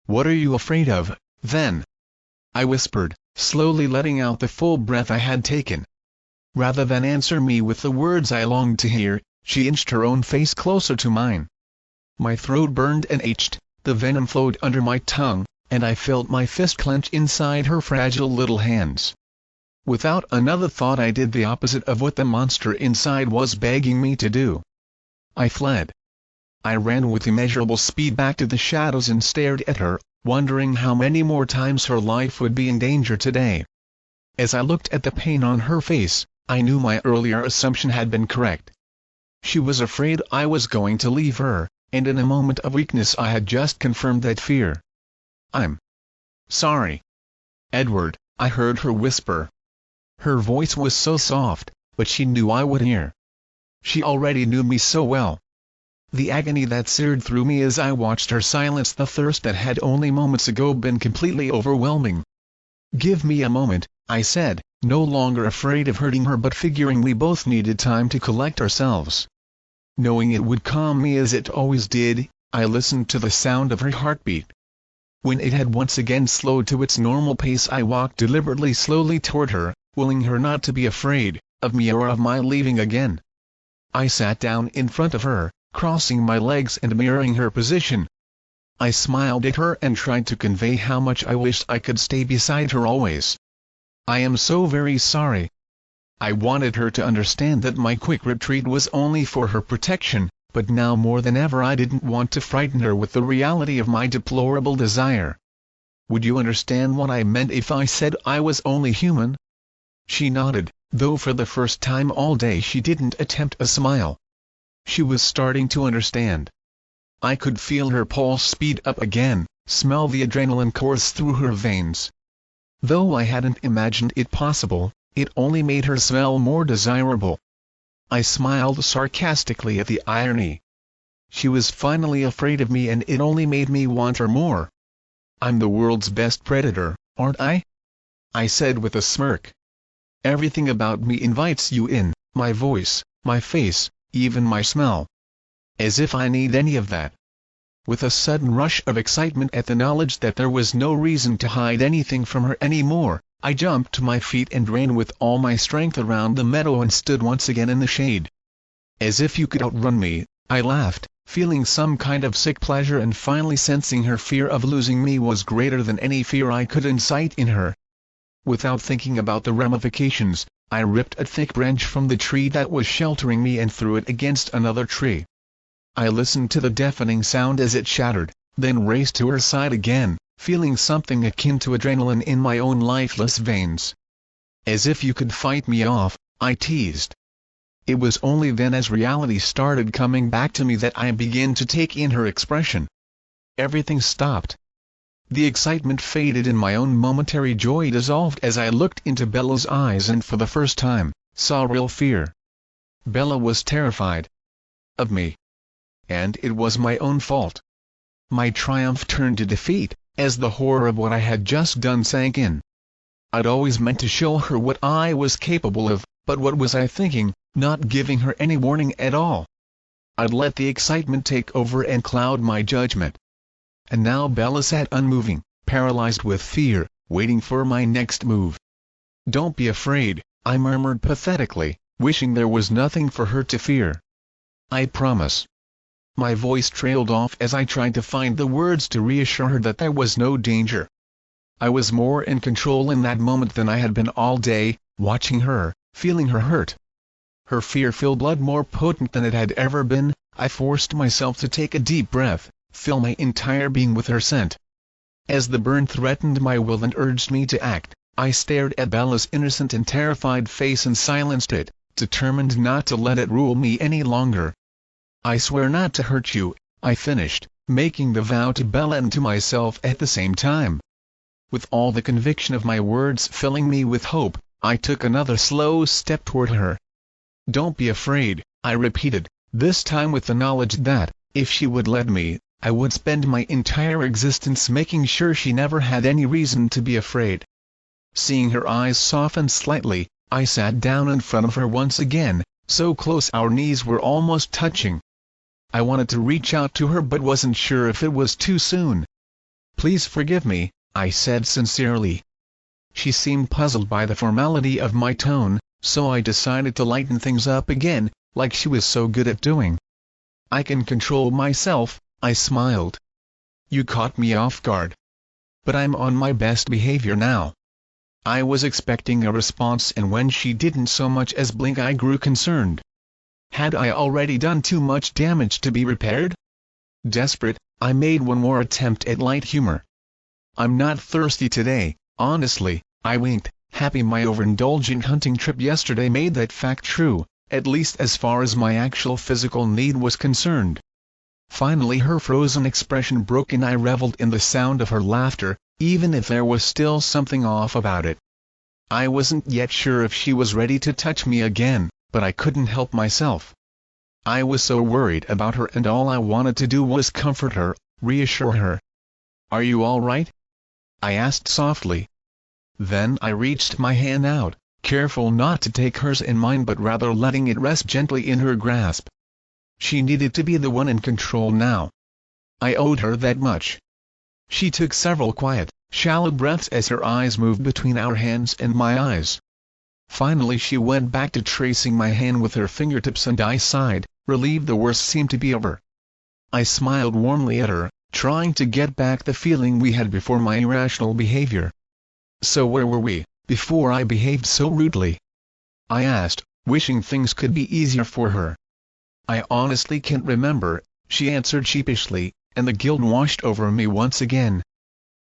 "What are you afraid of, then?" I whispered, slowly letting out the full breath I had taken. Rather than answer me with the words I longed to hear, she inched her own face closer to mine. My throat burned and ached, the venom flowed under my tongue, and I felt my fist clench inside her fragile little hands. Without another thought I did the opposite of what the monster inside was begging me to do. I fled. I ran with immeasurable speed back to the shadows and stared at her, wondering how many more times her life would be in danger today. As I looked at the pain on her face, I knew my earlier assumption had been correct. She was afraid I was going to leave her, and in a moment of weakness I had just confirmed that fear. "I'm sorry, Edward," I heard her whisper. Her voice was so soft, but she knew I would hear. She already knew me so well. The agony that seared through me as I watched her silence the thirst that had only moments ago been completely overwhelming. "Give me a moment," I said, no longer afraid of hurting her but figuring we both needed time to collect ourselves. Knowing it would calm me as it always did, I listened to the sound of her heartbeat. When it had once again slowed to its normal pace I walked deliberately slowly toward her, willing her not to be afraid of me or of my leaving again. I sat down in front of her, crossing my legs and mirroring her position. I smiled at her and tried to convey how much I wished I could stay beside her always. "I am so very sorry." I wanted her to understand that my quick retreat was only for her protection, but now more than ever I didn't want to frighten her with the reality of my deplorable desire. "Would you understand what I meant if I said I was only human?" She nodded, though for the first time all day she didn't attempt a smile. She was starting to understand. I could feel her pulse speed up again, smell the adrenaline course through her veins. Though I hadn't imagined it possible, it only made her smell more desirable. I smiled sarcastically at the irony. She was finally afraid of me and it only made me want her more. "I'm the world's best predator, aren't I?" I said with a smirk. "Everything about me invites you in, my voice, my face, even my smell. As if I need any of that." With a sudden rush of excitement at the knowledge that there was no reason to hide anything from her anymore, I jumped to my feet and ran with all my strength around the meadow and stood once again in the shade. "As if you could outrun me," I laughed, feeling some kind of sick pleasure and finally sensing her fear of losing me was greater than any fear I could incite in her. Without thinking about the ramifications, I ripped a thick branch from the tree that was sheltering me and threw it against another tree. I listened to the deafening sound as it shattered, then raced to her side again, feeling something akin to adrenaline in my own lifeless veins. "As if you could fight me off," I teased. It was only then as reality started coming back to me that I began to take in her expression. Everything stopped. The excitement faded and my own momentary joy dissolved as I looked into Bella's eyes and for the first time, saw real fear. Bella was terrified. Of me. And it was my own fault. My triumph turned to defeat, as the horror of what I had just done sank in. I'd always meant to show her what I was capable of, but what was I thinking, not giving her any warning at all? I'd let the excitement take over and cloud my judgment. And now Bella sat unmoving, paralyzed with fear, waiting for my next move. "Don't be afraid," I murmured pathetically, wishing there was nothing for her to fear. "I promise." My voice trailed off as I tried to find the words to reassure her that there was no danger. I was more in control in that moment than I had been all day, watching her, feeling her hurt. Her fear-filled blood more potent than it had ever been. I forced myself to take a deep breath, fill my entire being with her scent. As the burn threatened my will and urged me to act, I stared at Bella's innocent and terrified face and silenced it, determined not to let it rule me any longer. "I swear not to hurt you," I finished, making the vow to Bella and to myself at the same time. With all the conviction of my words filling me with hope, I took another slow step toward her. "Don't be afraid," I repeated, this time with the knowledge that, if she would let me, I would spend my entire existence making sure she never had any reason to be afraid. Seeing her eyes soften slightly, I sat down in front of her once again, so close our knees were almost touching. I wanted to reach out to her but wasn't sure if it was too soon. "Please forgive me," I said sincerely. She seemed puzzled by the formality of my tone, so I decided to lighten things up again, like she was so good at doing. "I can control myself," I smiled. "You caught me off guard. But I'm on my best behavior now." I was expecting a response, and when she didn't so much as blink I grew concerned. Had I already done too much damage to be repaired? Desperate, I made one more attempt at light humor. "I'm not thirsty today, honestly," I winked, happy my overindulgent hunting trip yesterday made that fact true, at least as far as my actual physical need was concerned. Finally her frozen expression broke and I reveled in the sound of her laughter, even if there was still something off about it. I wasn't yet sure if she was ready to touch me again, but I couldn't help myself. I was so worried about her, and all I wanted to do was comfort her, reassure her. "Are you all right?" I asked softly. Then I reached my hand out, careful not to take hers in mine but rather letting it rest gently in her grasp. She needed to be the one in control now. I owed her that much. She took several quiet, shallow breaths as her eyes moved between our hands and my eyes. Finally she went back to tracing my hand with her fingertips, and I sighed, relieved the worst seemed to be over. I smiled warmly at her, trying to get back the feeling we had before my irrational behavior. "So where were we, before I behaved so rudely?" I asked, wishing things could be easier for her. "I honestly can't remember," she answered sheepishly, and the guilt washed over me once again.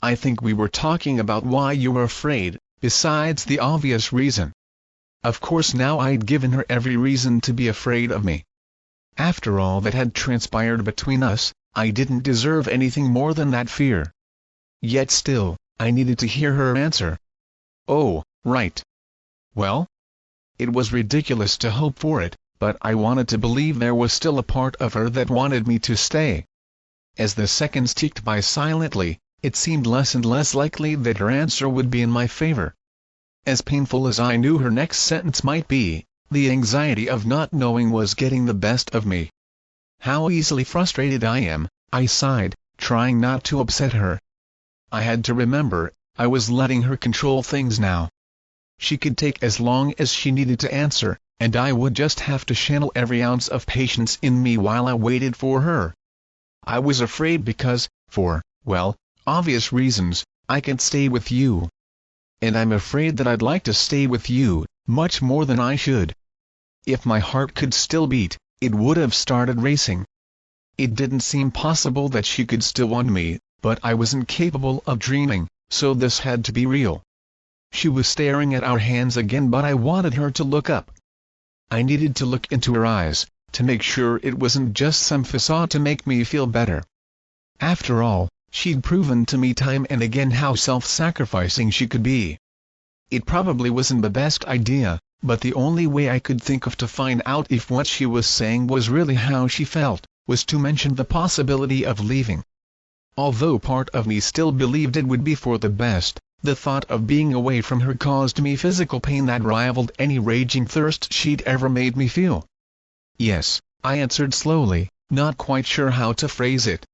"I think we were talking about why you were afraid, besides the obvious reason." Of course now I'd given her every reason to be afraid of me. After all that had transpired between us, I didn't deserve anything more than that fear. Yet still, I needed to hear her answer. "Oh, right. Well?" It was ridiculous to hope for it, but I wanted to believe there was still a part of her that wanted me to stay. As the seconds ticked by silently, it seemed less and less likely that her answer would be in my favor. As painful as I knew her next sentence might be, the anxiety of not knowing was getting the best of me. "How easily frustrated I am," I sighed, trying not to upset her. I had to remember, I was letting her control things now. She could take as long as she needed to answer, and I would just have to channel every ounce of patience in me while I waited for her. "I was afraid because, for, well, obvious reasons, I can't stay with you. And I'm afraid that I'd like to stay with you, much more than I should." If my heart could still beat, it would have started racing. It didn't seem possible that she could still want me, but I wasn't capable of dreaming, so this had to be real. She was staring at our hands again, but I wanted her to look up. I needed to look into her eyes, to make sure it wasn't just some facade to make me feel better. After all, she'd proven to me time and again how self-sacrificing she could be. It probably wasn't the best idea, but the only way I could think of to find out if what she was saying was really how she felt, was to mention the possibility of leaving. Although part of me still believed it would be for the best, the thought of being away from her caused me physical pain that rivaled any raging thirst she'd ever made me feel. "Yes," I answered slowly, not quite sure how to phrase it.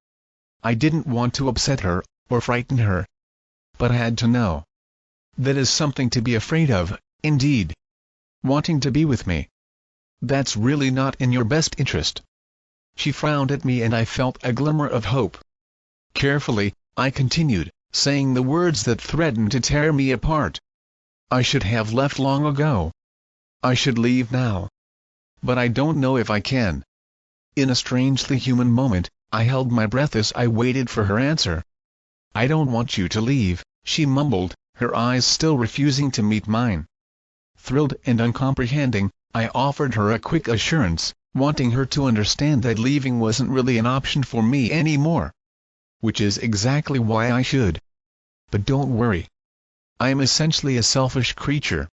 I didn't want to upset her, or frighten her. But I had to know. "That is something to be afraid of, indeed. Wanting to be with me. That's really not in your best interest." She frowned at me and I felt a glimmer of hope. Carefully, I continued, saying the words that threatened to tear me apart. "I should have left long ago. I should leave now. But I don't know if I can." In a strangely human moment, I held my breath as I waited for her answer. "I don't want you to leave," she mumbled, her eyes still refusing to meet mine. Thrilled and uncomprehending, I offered her a quick assurance, wanting her to understand that leaving wasn't really an option for me anymore. Which is exactly why I should. But don't worry. I am essentially a selfish creature.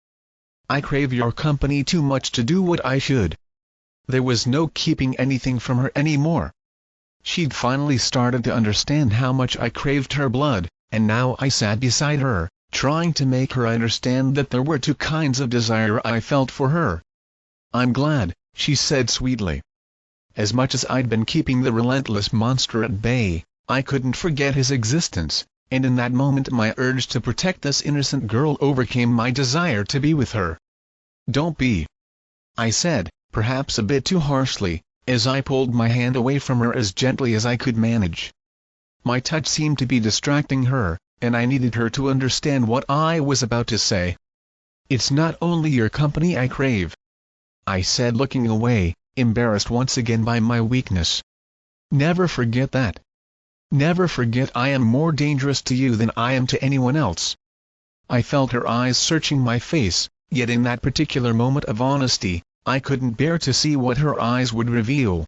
I crave your company too much to do what I should. There was no keeping anything from her anymore. She'd finally started to understand how much I craved her blood, and now I sat beside her, trying to make her understand that there were two kinds of desire I felt for her. "I'm glad," she said sweetly. As much as I'd been keeping the relentless monster at bay, I couldn't forget his existence, and in that moment my urge to protect this innocent girl overcame my desire to be with her. "Don't be," I said, perhaps a bit too harshly, as I pulled my hand away from her as gently as I could manage. My touch seemed to be distracting her, and I needed her to understand what I was about to say. "It's not only your company I crave," I said, looking away, embarrassed once again by my weakness. "Never forget that. Never forget I am more dangerous to you than I am to anyone else." I felt her eyes searching my face, yet in that particular moment of honesty, I couldn't bear to see what her eyes would reveal.